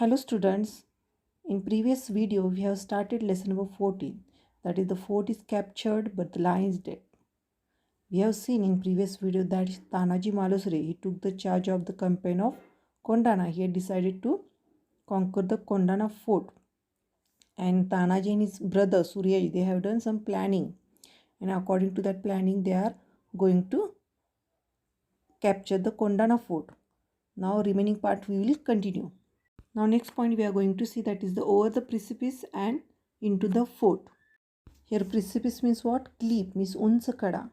Hello students, in previous video we have started lesson number 14, that is the fort is captured but the lion is dead. We have seen in previous video that Tanaji Malusre, he took the charge of the campaign of Kondana. He had decided to conquer the Kondana fort, and Tanaji and his brother Suryaji, they have done some planning, and according to that planning they are going to capture the Kondana fort. Now remaining part we will continue. Now next point we are going to see, that is the over the precipice and into the fort. Here precipice means what? Cliff means unch kada.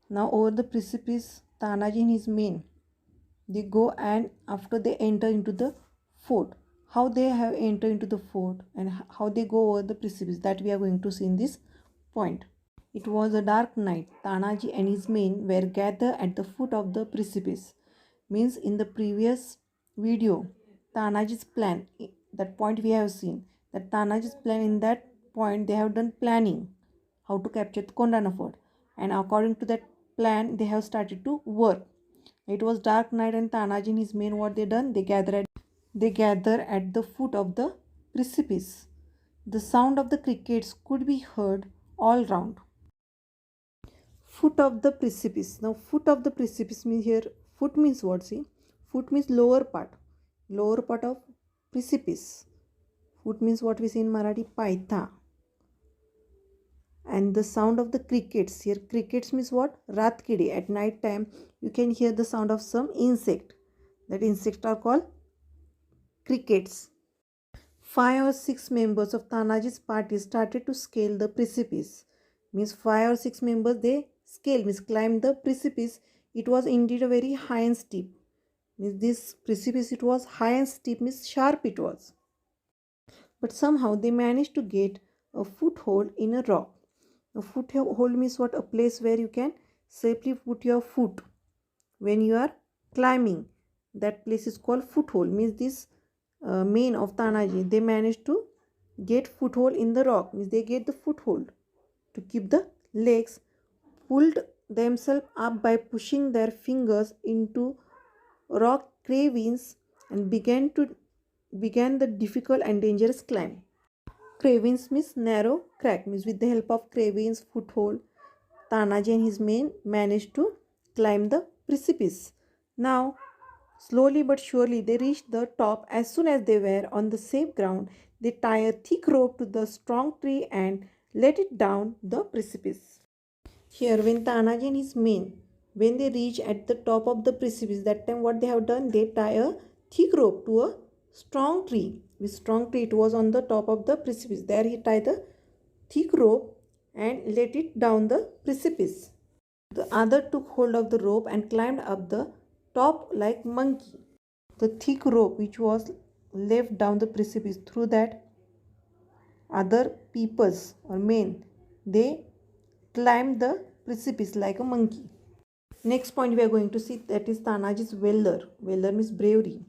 Now over the precipice, Tanaji and his men, they go, and after they enter into the fort, how they have entered into the fort and how they go over the precipice, that we are going to see in this point. It was a dark night. Tanaji and his men were gathered at the foot of the precipice. Means in the previous video, Tanaji's plan, that point we have seen, that Tanaji's plan, in that point they have done planning how to capture the Kondana fort, and according to that plan they have started to work. It was dark night and Tanaji and his men, what they done, they gather at the foot of the precipice. The sound of the crickets could be heard all round. Foot of the precipice. Now foot of the precipice means, here foot means what? See, foot means lower part of precipice. Foot means what we say in Marathi, paitha. And the sound of the crickets, here crickets means what? Ratkide. At night time you can hear the sound of some insect. That insects are called crickets. 5 or 6 members of Tanaji's party started to scale the precipice. Means 5 or 6 members, they scale means climb the precipice. It was indeed a very high and steep. Means this precipice, it was high and steep, means sharp it was. But somehow they managed to get a foothold in a rock. A foothold means what? A place where you can safely put your foot when you are climbing. That place is called foothold. Means this men of Tanaji, they managed to get foothold in the rock. Means they get the foothold to keep the legs, pulled themselves up by pushing their fingers into rock cravings, and began the difficult and dangerous climb. Cravings means narrow crack. Means with the help of cravings foothold, Tanaji and his men managed to climb the precipice. Now slowly but surely they reached the top. As soon as they were on the safe ground, they tied a thick rope to the strong tree and let it down the precipice. Here when Tanaji and his men, when they reach at the top of the precipice, that time what they have done, they tie a thick rope to a strong tree. With strong tree, it was on the top of the precipice. There he tied the thick rope and let it down the precipice. The other took hold of the rope and climbed up the top like monkey. The thick rope which was left down the precipice, through that other peoples or men, they climbed the precipice like a monkey. Next point we are going to see, that is Tanaji's valor. Valor means bravery.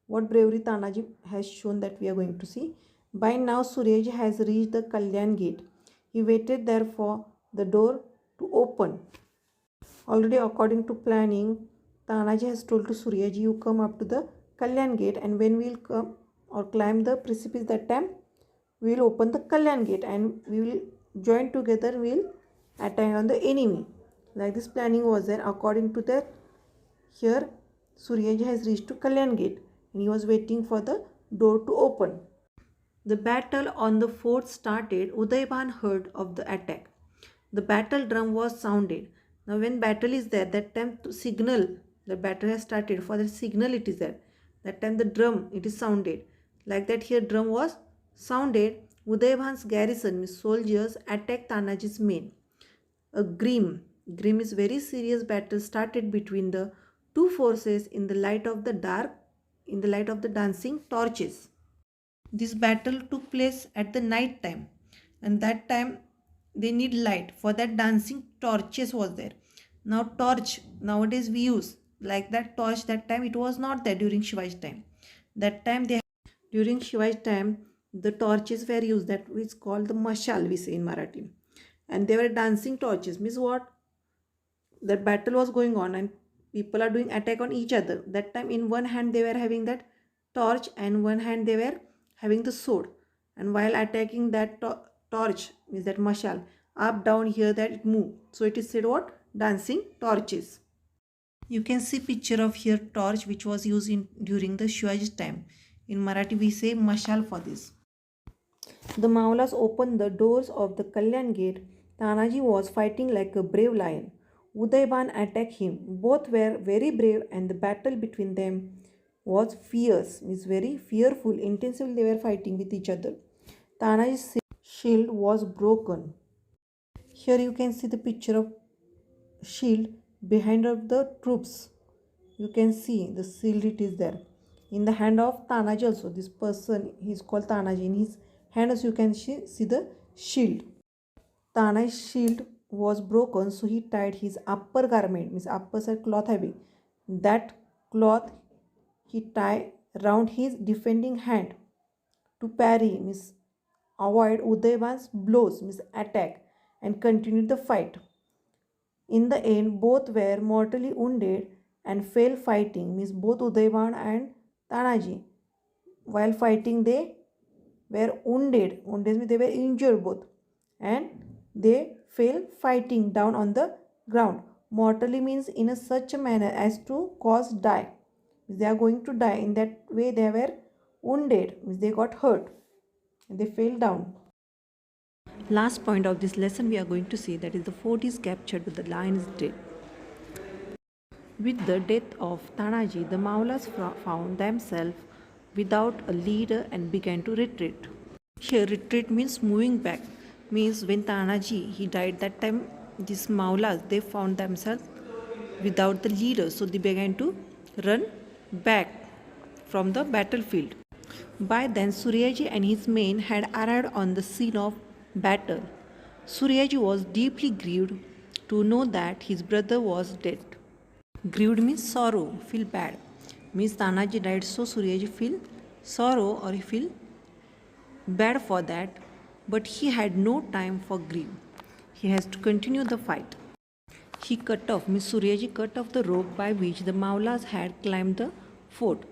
What bravery Tanaji has shown, that we are going to see. By now Suryaji has reached the Kalyan gate. He waited there for the door to open. Already according to planning, Tanaji has told to Suryaji, you come up to the Kalyan gate, and when we will come or climb the precipice, that time we will open the Kalyan gate and we will join together, we will attack on the enemy. Like this planning was there. According to that, here Suryaji has reached to Kalyan gate and he was waiting for the door to open. The battle on the fort started. Udayban heard of the attack. The battle drum was sounded. Now when battle is there, that time to signal the battle has started, for the signal it is there. That time the drum, it is sounded. Like that here drum was sounded. Udayban's garrison, means soldiers, attacked Tanaji's men. A grim is very serious battle started between the two forces in the light of the dancing torches. This battle took place at the night time, and that time they need light. For that dancing torches was there. Now torch nowadays we use, like that torch, that time it was not there during Shivaji's time. That time during Shivaji's time the torches were used, that is called the mashal, we say in Marathi. And they were dancing torches. Means what? That battle was going on and people are doing attack on each other. That time in one hand they were having that torch, and one hand they were having the sword, and while attacking that torch means that mashal, up down here that it moved, so it is said what? Dancing torches. You can see picture of here torch which was used in during the Shivaji's time. In Marathi we say mashal for this. The Maulas opened the doors of the Kalyan gate. Tanaji was fighting like a brave lion. Udayban attacked him. Both were very brave, and the battle between them was fierce, means very fearful. Intensively they were fighting with each other. Tanaji's shield was broken. Here you can see the picture of shield behind of the troops. You can see the shield, it is there in the hand of Tanaji also. This person, he is called Tanaji. In his hand also you can see the shield. Tanaji's shield was broken, so he tied his upper garment, means upper side cloth having, that cloth he tied round his defending hand to parry, means avoid Udayban's blows, means attack, and continued the fight. In the end, both were mortally wounded and fell fighting, means both Udayban and Tanaji, while fighting they were wounded. Wounded means they were injured both, and they fell fighting down on the ground. Mortally means in a such a manner as to cause die. They are going to die. In that way they were wounded, means they got hurt. They fell down. Last point of this lesson we are going to see, that is the fort is captured but the lion is dead. With the death of Tanaji, the Maulas found themselves without a leader and began to retreat. Here retreat means moving back, means when Tanaji he died, that time these Maulas they found themselves without the leader, so they began to run back from the battlefield. By then Suryaji and his men had arrived on the scene of battle. Suryaji was deeply grieved to know that his brother was dead. Grieved means sorrow, feel bad. Means Tanaji died, so Suryaji feel sorrow or he feel bad for that, but he had no time for grief. He has to continue the fight. He cut off, means Suryaji cut off the rope by which the Maulas had climbed the fort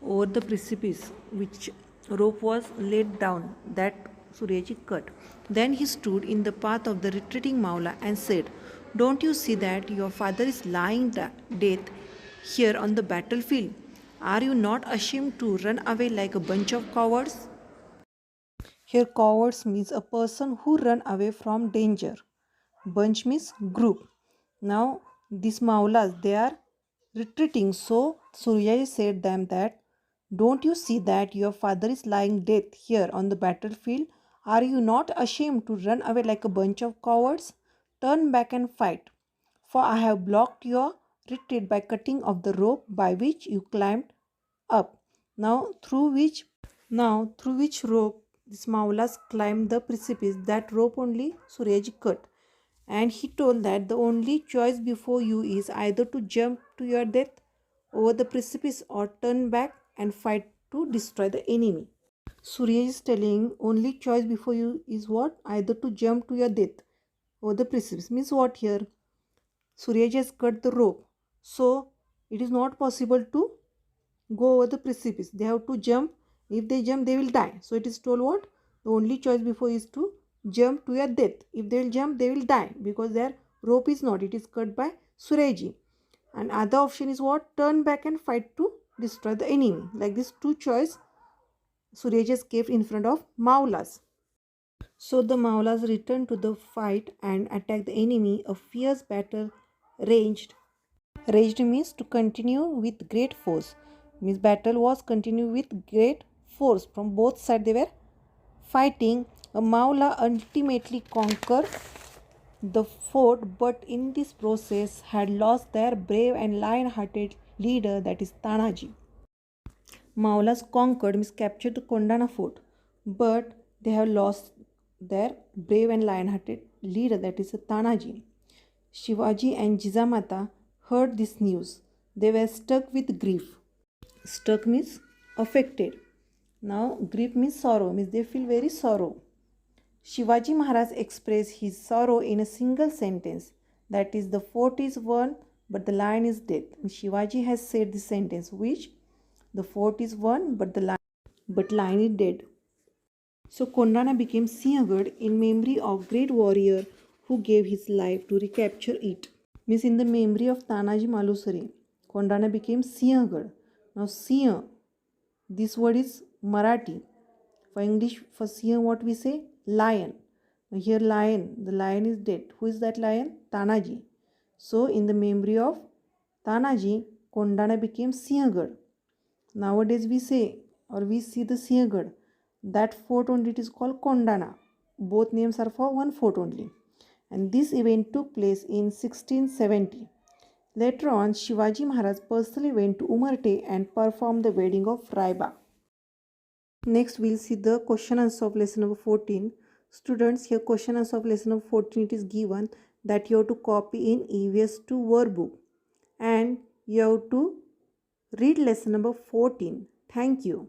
over the precipice, which rope was laid down, that Suryaji cut. Then he stood in the path of the retreating Maula and said, "Don't you see that your father is lying dead here on the battlefield? Are you not ashamed to run away like a bunch of cowards?" Here cowards means a person who run away from danger. Bunch means group. Now these Maulas they are retreating, so Suryaji said them that, "Don't you see that your father is lying dead here on the battlefield? Are you not ashamed to run away like a bunch of cowards? Turn back and fight, for I have blocked your retreat by cutting off the rope by which you climbed up." Through which rope these Maulas climbed the precipice, that rope only Suryaji cut. And he told that the only choice before you is either to jump to your death over the precipice or turn back and fight to destroy the enemy. Surya is telling only choice before you is what? Either to jump to your death over the precipice. Means what here? Surya has cut the rope, so it is not possible to go over the precipice. They have to jump. If they jump, they will die. So it is told what? The only choice before is to jump to your death. If they will jump, they will die, because their rope is not. It is cut by Suryaji. And other option is what? Turn back and fight to destroy the enemy. Like this two choice Suryaji has kept in front of Maulas. So the Maulas returned to the fight and attacked the enemy. A fierce battle raged. Raged means to continue with great force. Means battle was continued with great force. From both sides they were fighting. A Maula ultimately conquered the fort, but in this process had lost their brave and lion-hearted leader, that is Tanaji. Maulas conquered, means captured the Kondana fort, but they have lost their brave and lion-hearted leader, that is Tanaji. Shivaji and Jijamata heard this news. They were struck with grief. Struck means affected. Now grief means sorrow, means they feel very sorrow. Shivaji Maharaj expressed his sorrow in a single sentence, that is, the fort is won but the lion is dead. Shivaji has said this sentence, which The fort is won, but lion is dead. So Kondana became Sinhagad in memory of great warrior who gave his life to recapture it. Means in the memory of Tanaji Malusare, Kondana became Sinhagad. Now Singh, this word is Marathi. For English, for Singh, what we say? Lion. Now here lion, the lion is dead. Who is that lion? Tanaji. So in the memory of Tanaji, Kondana became Sinhagad. Nowadays we say or we see the Sinhagad. That fort only, it is called Kondana. Both names are for one fort only. And this event took place in 1670. Later on, Shivaji Maharaj personally went to Umarte and performed the wedding of Raiba. Next, we'll see the question answer of lesson number 14. Students, here question answer of lesson number 14, it is given that you have to copy in EVS to workbook. And you have to read lesson number 14. Thank you.